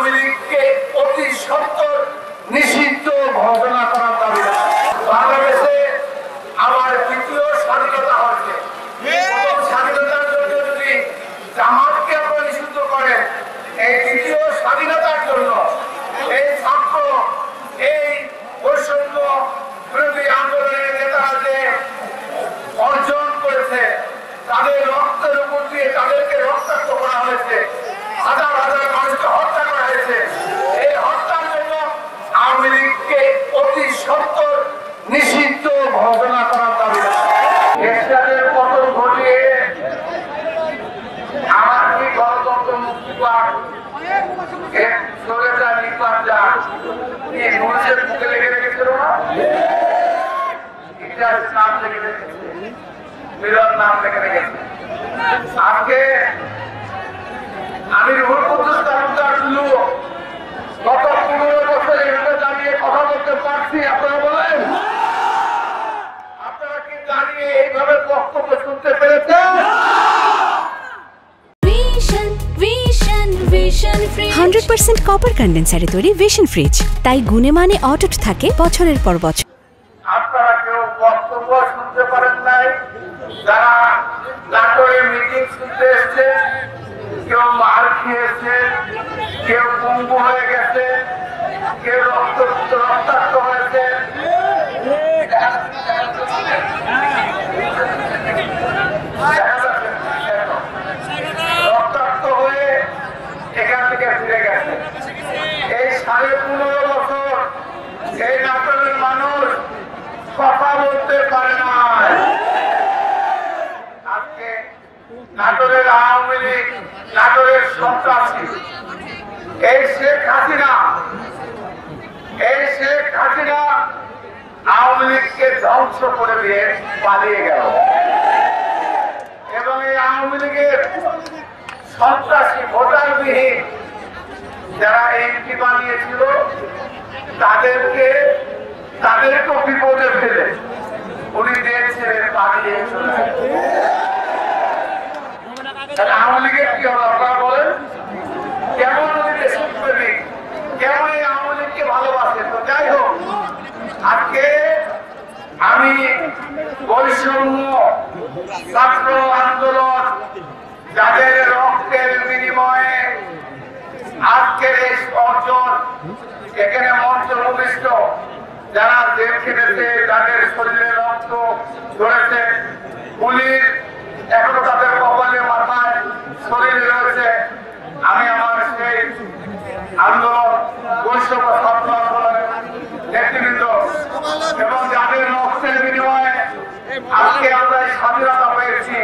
আওয়ামী লীগকে অতি সত্বর নিষিদ্ধ ঘোষণা করার দাবি বাংলাদেশে আমার দ্বিতীয় স্বাধীনতা হচ্ছে। প্রথম স্বাধীনতার জন্য যদি জামাতকে আপনারা নিষিদ্ধ করেন, এই দ্বিতীয় স্বাধীনতার জন্য এই ছাত্র এই বৈষম্য বিরোধী আন্দোলনের নেতারা যে অর্জন করেছে, তাদের রক্তের উপর দিয়ে তাদেরকে রক্তাক্ত করা হয়েছে, হাজার হাজার মানুষকে হত্যা করা হয়েছে। এই হত্যার জন্য আওয়ামী লীগকে অতি সত্বর নিষিদ্ধ ঘোষণা করার দাবি এরশাদের পতন ঘটিয়ে আমার কি গণতন্ত্র মুক্তি পাক সরে যা নির্বাণ যা এই মানুষের মুখে লেগে রেখেছিল না, ইতিহাস নাম লেগে রেখেছে, মিলন নাম লেগে রেখেছে। আজকে আমি রুহুল কুদ্দুস তালুকদার শুধু গত 15 বছর এখানে দাঁড়িয়ে কথা বলতে পারছি। আপনারা বলেন, আপনারা কি দাঁড়িয়ে এইভাবে বক্তব্য শুনতে পেরেছেন? 100% কপার কন্ডেন্সারে তৈরি ভিশন ফ্রিজ, তাই গুণে মানে অটুট থাকে বছরের পর বছর। আপনারা কেউ বক্তব্য শুনতে পারেন নাই, যারা নাটোরে মিটিং শুনতে এসছে, কেউ মার খেয়েছে, কেউ পঙ্গু হয়ে গেছে, কেউ রক্তাক্ত হয়েছে। রক্তাক্ত হয়ে এখান থেকে ফিরে গেছে। এই 15.5 বছর এই নাটোরের মানুষ কথা বলতে পারে না। আজকে নাটোরের আওয়ামী লীগ, নাটোরের সন্ত্রাসী এই শেখ হাসিনা আওয়ামী লীগকে ধ্বংস করে দিয়ে পালিয়ে গেল এবং এই আওয়ামী লীগের সন্ত্রাসী ভোটারবিহীন যারা এমপি বানিয়েছিল তাদেরকেও বিপদে ফেলে উনি দেশ ছেড়ে পালিয়ে চলে গেছে। আওয়ামী লীগের কি হলো আপনারা বলেন? কেমন উনি দেশপ্রেমিক, কেমন এই আওয়ামী লীগকে ভালোবাসে। তো যাই হোক, আজকে আমি বৈষম্য ছাত্র আন্দোলন যাদের রক্তের বিনিময়ে আজকের এই অর্জন, এখানে মন্ত্রভূমিষ্ঠ যারা জেল খেটেছে, যাদের শরীরে রক্ত ধরেছে, পুলিশ এখনো তাদের কপালে মাথায় শরীরে রয়েছে। আমি আমার সেই আন্দোলন বৈষম্য ছাত্র আন্দোলনের নেতৃবৃন্দ এবং যাদের রক্তের বিনিময়ে আজকে আমরা স্বাধীনতা পেয়েছি